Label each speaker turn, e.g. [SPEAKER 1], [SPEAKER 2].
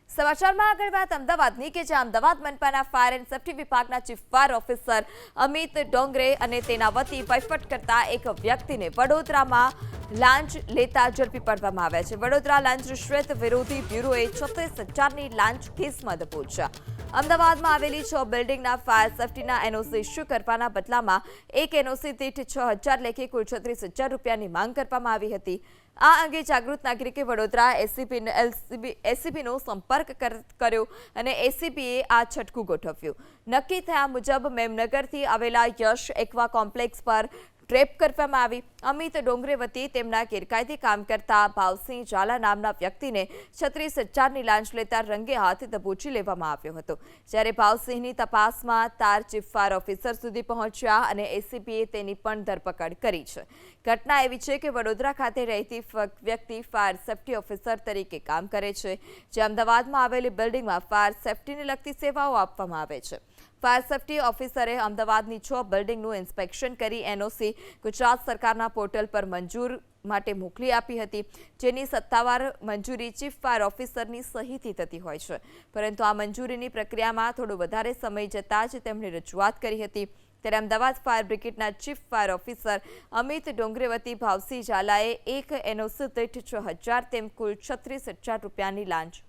[SPEAKER 1] સમાચારમાં આગળ વાત અમદાવાદની કે જ્યાં અમદાવાદ મનપાના ફાયર એન્ડ સેફ્ટી વિભાગના chief fire officer Amit Dongre અને તેના વતી વહીવટ કરતા એક વ્યક્તિને વડોદરામાં લાંચ લેતા ઝડપી પાડવામાં આવ્યા છે। વડોદરા લાંચ રિશ્વત વિરોધી બ્યુરોએ 36,000ની લાંચ કેસમાં દબોચ્યા। અમદાવાદમાં આવેલી 6 બિલ્ડિંગના ફાયર સેફ્ટીના એનઓસી ઇસ્યુ કરવાના બદલામાં એક એનઓસી દીઠ 6,000 લેખે કુલ 36,000 રૂપિયાની માંગ કરવામાં આવી હતી। આ અંગે જાગૃત નાગરિકે વડોદરા એસીપીનો સંપર્ક કર્યો અને એસીપીએ આ છટકું ગોઠવ્યું। નક્કી થયા મુજબ મેમનગરથી આવેલા યશ એક્વા કોમ્પ્લેક્સ પર ટ્રેપ કરવામાં આવી। અમિત ડોંગરે વતી તેમના ગેરકાયદે કામ કરતા ભાવસિંહ ઝાલા નામના વ્યક્તિને 36,000ની લાંચ લેતા રંગે હાથ દબોચી લેવામાં આવ્યો હતો। જ્યારે ભાવસિંહની તપાસમાં તાર ચીફ ફાયર ઓફિસર સુધી પહોંચ્યા અને એસીપીએ તેની પણ ધરપકડ કરી છે। ઘટના એવી છે કે વડોદરા ખાતે રહેતી વ્યક્તિ ફાયર સેફ્ટી ઓફિસર તરીકે કામ કરે છે, જે અમદાવાદમાં આવેલી બિલ્ડિંગમાં ફાયર સેફ્ટીને લગતી સેવાઓ આપવામાં આવે છે। ફાયર સેફ્ટી ઓફિસરે અમદાવાદની 6 બિલ્ડિંગનું ઇન્સ્પેક્શન કરી એનઓસી ગુજરાત સરકારના પોર્ટલ પર મંજૂર માટે મોકલી આપી હતી, જેની સત્તાવાર મંજૂરી ચીફ ફાયર ઓફિસરની સહીથી થતી હોય છે। પરંતુ આ મંજૂરીની પ્રક્રિયામાં થોડો વધારે સમય જતાં જ તેમણે રજૂઆત કરી હતી। ત્યારે અમદાવાદ ફાયર બ્રિગેડના chief fire officer Amit Dongre વતી ભાવસિંહ ઝાલાએ એક એનઓસી દીઠ 6,000 તેમ કુલ 36,000 રૂપિયાની લાંચ